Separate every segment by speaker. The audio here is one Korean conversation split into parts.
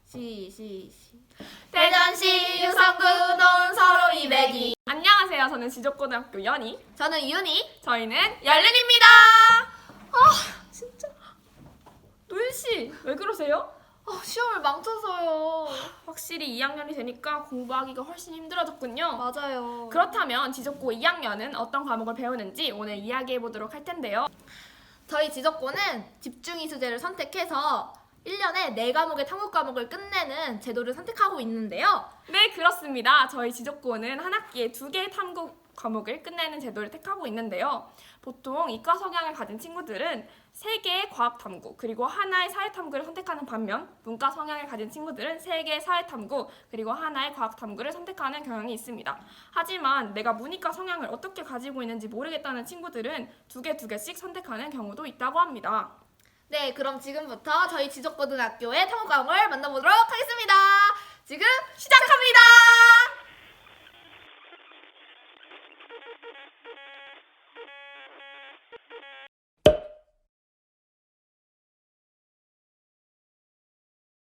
Speaker 1: 시.
Speaker 2: 대전시 유성구동 서로 200이.
Speaker 1: 안녕하세요. 저는 지적고등학교 연희.
Speaker 2: 저는 이윤희.
Speaker 1: 저희는
Speaker 2: 열린입니다.
Speaker 1: 진짜 노윤씨 왜 그러세요?
Speaker 2: 시험을 망쳐서요.
Speaker 1: 확실히 2학년이 되니까 공부하기가 훨씬 힘들어졌군요.
Speaker 2: 맞아요.
Speaker 1: 그렇다면 지적고 2학년은 어떤 과목을 배우는지 오늘 이야기해보도록 할 텐데요.
Speaker 2: 저희 지적고는 집중이 수제를 선택해서 1년에 4과목의 탐구 과목을 끝내는 제도를 선택하고 있는데요.
Speaker 1: 네, 그렇습니다. 저희 지적고는 한 학기에 2개의 탐구 과목을 끝내는 제도를 택하고 있는데요. 보통 이과 성향을 가진 친구들은 3개의 과학 탐구 그리고 하나의 사회 탐구를 선택하는 반면 문과 성향을 가진 친구들은 3개의 사회 탐구 그리고 하나의 과학 탐구를 선택하는 경향이 있습니다. 하지만 내가 문이과 성향을 어떻게 가지고 있는지 모르겠다는 친구들은 2개씩 선택하는 경우도 있다고 합니다.
Speaker 2: 네, 그럼 지금부터 저희 지적고등학교의 탐구 과목을 만나보도록 하겠습니다. 지금 시작합니다.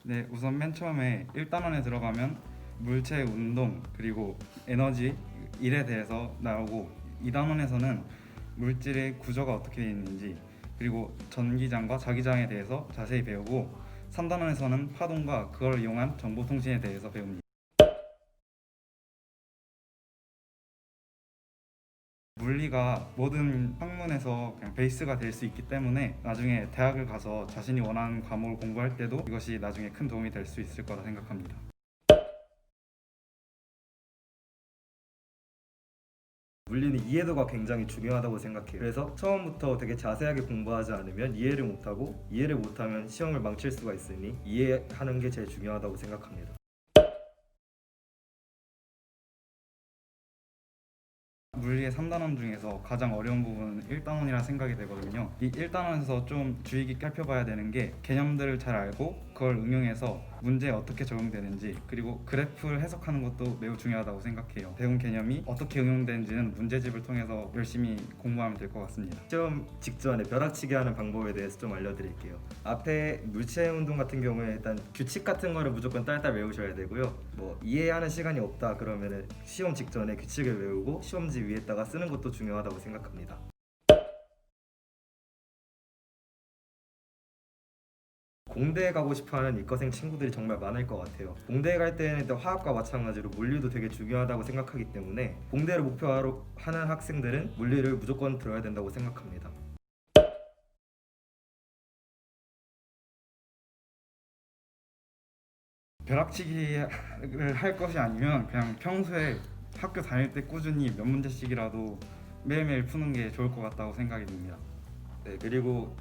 Speaker 3: 네, 우선 맨 처음에 1단원에 들어가면 물체, 운동, 그리고 에너지, 일에 대해서 나오고 2단원에서는 물질의 구조가 어떻게 되어 있는지 그리고 전기장과 자기장에 대해서 자세히 배우고 3단원에서는 파동과 그걸 이용한 정보통신에 대해서 배웁니다. 물리가 모든 학문에서 그냥 베이스가 될 수 있기 때문에 나중에 대학을 가서 자신이 원하는 과목을 공부할 때도 이것이 나중에 큰 도움이 될 수 있을 거라 생각합니다.
Speaker 4: 물리는 이해도가 굉장히 중요하다고 생각해요. 그래서 처음부터 되게 자세하게 공부하지 않으면 이해를 못하고 이해를 못하면 시험을 망칠 수가 있으니 이해하는 게 제일 중요하다고 생각합니다.
Speaker 3: 물리의 3단원 중에서 가장 어려운 부분은 1단원이라 생각이 되거든요. 이 1단원에서 좀 주의 깊게 살펴봐야 되는 게 개념들을 잘 알고 그걸 응용해서 문제에 어떻게 적용되는지 그리고 그래프를 해석하는 것도 매우 중요하다고 생각해요. 배운 개념이 어떻게 응용되는지는 문제집을 통해서 열심히 공부하면 될 것 같습니다.
Speaker 4: 시험 직전에 벼락치기 하는 방법에 대해서 좀 알려드릴게요. 앞에 물체 운동 같은 경우에 일단 규칙 같은 거를 무조건 딸딸 외우셔야 되고요. 뭐 이해하는 시간이 없다 그러면은 시험 직전에 규칙을 외우고 시험지 위에다가 쓰는 것도 중요하다고 생각합니다. 공대에 가고 싶어하는 이과생 친구들이 정말 많을 것 같아요. 공대에 갈 때는 또 화학과 마찬가지로 물리도 되게 중요하다고 생각하기 때문에 공대를 목표로 하는 학생들은 물리를 무조건 들어야 된다고 생각합니다.
Speaker 3: 벼락치기를 할 것이 아니면 그냥 평소에 학교 다닐 때 꾸준히 몇 문제씩이라도 매일매일 푸는 게 좋을 것 같다고 생각이 듭니다.
Speaker 4: 네, 그리고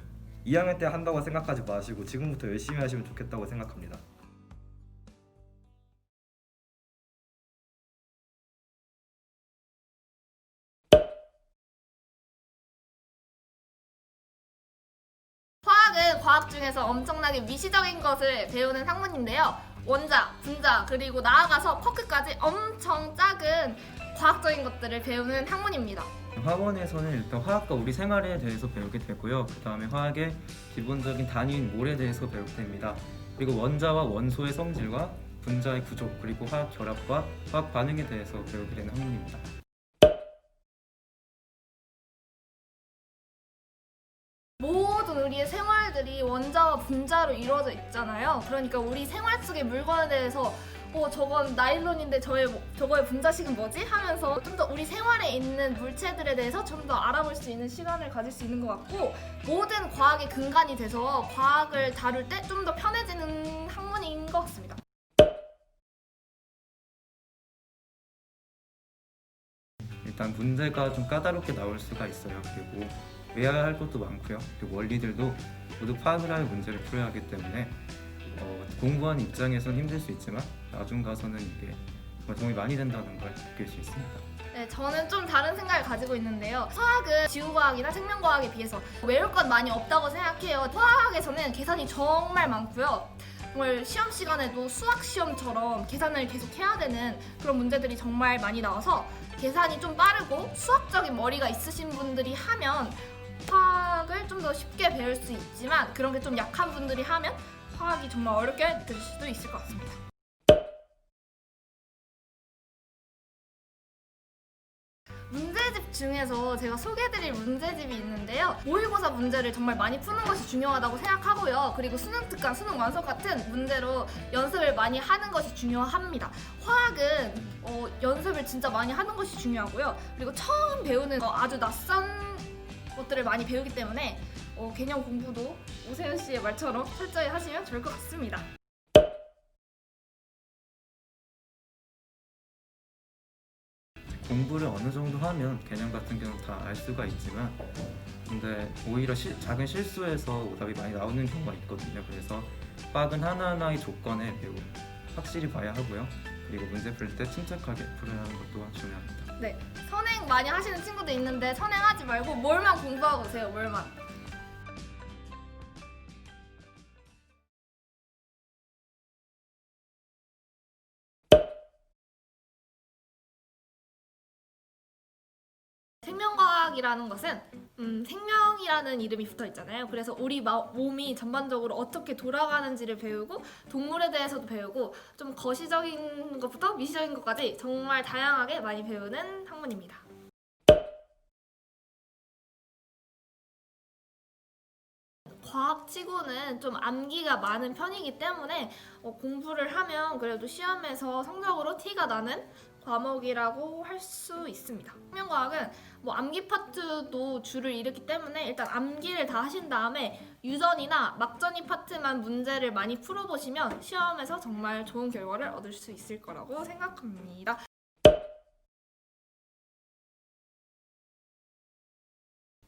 Speaker 4: 2학년 때 한다고 생각하지 마시고 지금부터 열심히 하시면 좋겠다고 생각합니다.
Speaker 2: 화학은 과학 중에서 엄청나게 미시적인 것을 배우는 학문인데요. 원자, 분자, 그리고 나아가서 쿼크까지 엄청 작은 과학적인 것들을 배우는 학문입니다.
Speaker 5: 학원에서는 일단 화학과 우리 생활에 대해서 배우게 되고요. 그 다음에 화학의 기본적인 단위인 몰에 대해서 배우게 됩니다. 그리고 원자와 원소의 성질과 분자의 구조, 그리고 화학 결합과 화학 반응에 대해서 배우게 되는 학문입니다.
Speaker 2: 모든 우리의 생활들이 원자와 분자로 이루어져 있잖아요. 그러니까 우리 생활 속의 물건에 대해서 저건 나일론인데 저거의 분자식은 뭐지? 하면서 좀 더 우리 생활에 있는 물체들에 대해서 좀 더 알아볼 수 있는 시간을 가질 수 있는 것 같고 모든 과학의 근간이 돼서 과학을 다룰 때 좀 더 편해지는 학문인 것 같습니다.
Speaker 5: 일단 문제가 좀 까다롭게 나올 수가 있어요. 그리고 외워야 할 것도 많고요. 그리고 원리들도 모두 파악을 할 문제를 풀어야 하기 때문에 공부하는 입장에서는 힘들 수 있지만 나중 가서는 이게 정말 도움이 많이 된다는 걸 느낄 수 있습니다.
Speaker 2: 네, 저는 좀 다른 생각을 가지고 있는데요. 화학은 지구과학이나 생명과학에 비해서 외울 것 많이 없다고 생각해요. 화학에서는 계산이 정말 많고요. 정말 시험 시간에도 수학 시험처럼 계산을 계속 해야 되는 그런 문제들이 정말 많이 나와서 계산이 좀 빠르고 수학적인 머리가 있으신 분들이 하면 화학을 좀 더 쉽게 배울 수 있지만 그런 게 좀 약한 분들이 하면 화학이 정말 어렵게 느껴질 수도 있을 것 같습니다. 문제집 중에서 제가 소개해드릴 문제집이 있는데요. 모의고사 문제를 정말 많이 푸는 것이 중요하다고 생각하고요. 그리고 수능 특강, 수능 완성 같은 문제로 연습을 많이 하는 것이 중요합니다. 화학은 연습을 진짜 많이 하는 것이 중요하고요. 그리고 처음 배우는 아주 낯선 것들을 많이 배우기 때문에 개념 공부도 오세훈 씨의 말처럼 철저히 하시면 좋을 것 같습니다.
Speaker 5: 공부를 어느 정도 하면 개념 같은 경우는 다 알 수가 있지만 근데 오히려 작은 실수에서 오답이 많이 나오는 경우가 있거든요. 그래서 화학은 하나하나의 조건에 매우 확실히 봐야 하고요. 그리고 문제 풀 때 침착하게 풀어야 하는 것도 중요합니다.
Speaker 2: 네, 선행 많이 하시는 친구도 있는데 선행하지 말고 뭘만 공부하고 오세요. 뭘만. 생명과학이라는 것은 생명이라는 이름이 붙어 있잖아요. 그래서 우리 몸이 전반적으로 어떻게 돌아가는지를 배우고 동물에 대해서도 배우고 좀 거시적인 것부터 미시적인 것까지 정말 다양하게 많이 배우는 학문입니다. 과학치고는 좀 암기가 많은 편이기 때문에 공부를 하면 그래도 시험에서 성적으로 티가 나는 과목이라고 할 수 있습니다. 생명과학은 암기 파트도 줄을 이루기 때문에 일단 암기를 다 하신 다음에 유전이나 막전이 파트만 문제를 많이 풀어보시면 시험에서 정말 좋은 결과를 얻을 수 있을 거라고 생각합니다.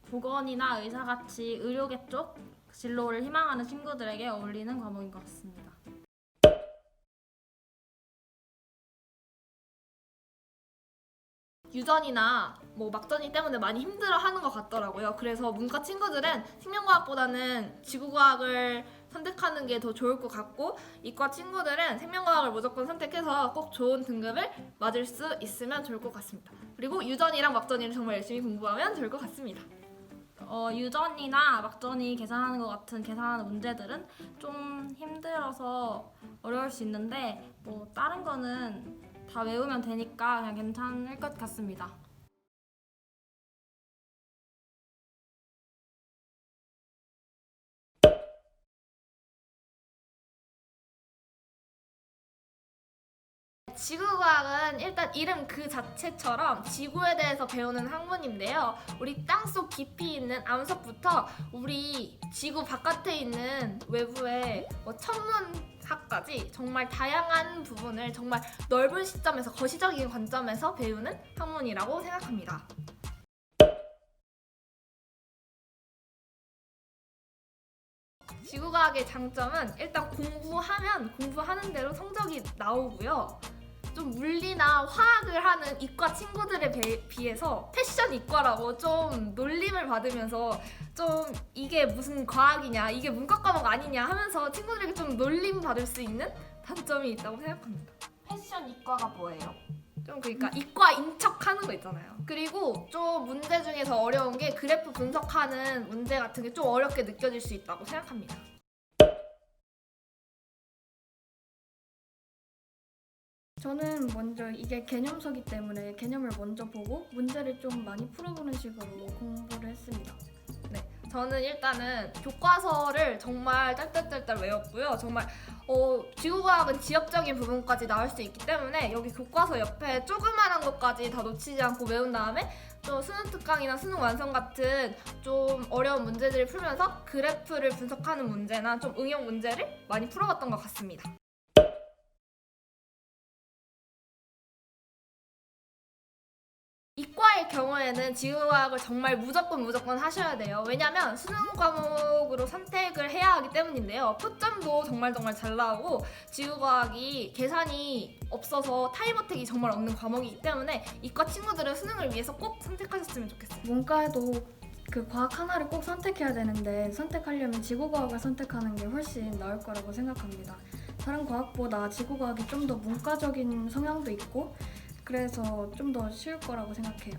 Speaker 6: 보건이나 의사같이 의료계 쪽 진로를 희망하는 친구들에게 어울리는 과목인 것 같습니다.
Speaker 2: 유전이나 막전이 때문에 많이 힘들어하는 것 같더라고요. 그래서 문과 친구들은 생명과학보다는 지구과학을 선택하는 게 더 좋을 것 같고 이과 친구들은 생명과학을 무조건 선택해서 꼭 좋은 등급을 맞을 수 있으면 좋을 것 같습니다. 그리고 유전이랑 막전이를 정말 열심히 공부하면 좋을 것 같습니다.
Speaker 6: 유전이나 막전이 계산하는 것 같은 계산하는 문제들은 좀 힘들어서 어려울 수 있는데 다른 거는 다 외우면 되니까 그냥 괜찮을 것 같습니다.
Speaker 2: 지구과학은 일단 이름 그 자체처럼 지구에 대해서 배우는 학문인데요. 우리 땅속 깊이 있는 암석부터 우리 지구 바깥에 있는 외부의 천문학까지 정말 다양한 부분을 정말 넓은 시점에서 거시적인 관점에서 배우는 학문이라고 생각합니다. 지구과학의 장점은 일단 공부하면 공부하는 대로 성적이 나오고요. 좀 물리나 화학을 하는 이과 친구들에 비해서 패션 이과라고 좀 놀림을 받으면서 좀 이게 무슨 과학이냐, 이게 문과 과목 아니냐 하면서 친구들에게 좀 놀림 받을 수 있는 단점이 있다고 생각합니다.
Speaker 1: 패션 이과가 뭐예요?
Speaker 2: 좀 그러니까 이과인 척하는 거 있잖아요. 그리고 좀 문제 중에서 어려운 게 그래프 분석하는 문제 같은 게 좀 어렵게 느껴질 수 있다고 생각합니다.
Speaker 7: 저는 먼저 이게 개념서기 때문에 개념을 먼저 보고 문제를 좀 많이 풀어보는 식으로 공부를 했습니다.
Speaker 2: 저는 일단은 교과서를 정말 딸딸딸딸 외웠고요. 정말 지구과학은 지역적인 부분까지 나올 수 있기 때문에 여기 교과서 옆에 조그만한 것까지 다 놓치지 않고 외운 다음에 또 수능 특강이나 수능 완성 같은 좀 어려운 문제들을 풀면서 그래프를 분석하는 문제나 좀 응용 문제를 많이 풀어봤던 것 같습니다. 이과의 경우에는 지구과학을 정말 무조건 하셔야 돼요. 왜냐면 수능 과목으로 선택을 해야 하기 때문인데요. 표점도 정말 잘 나오고 지구과학이 계산이 없어서 타임어택이 정말 없는 과목이기 때문에 이과 친구들은 수능을 위해서 꼭 선택하셨으면 좋겠어요.
Speaker 7: 문과에도 그 과학 하나를 꼭 선택해야 되는데 선택하려면 지구과학을 선택하는 게 훨씬 나을 거라고 생각합니다. 다른 과학보다 지구과학이 좀 더 문과적인 성향도 있고 그래서 좀 더 쉬울 거라고 생각해요.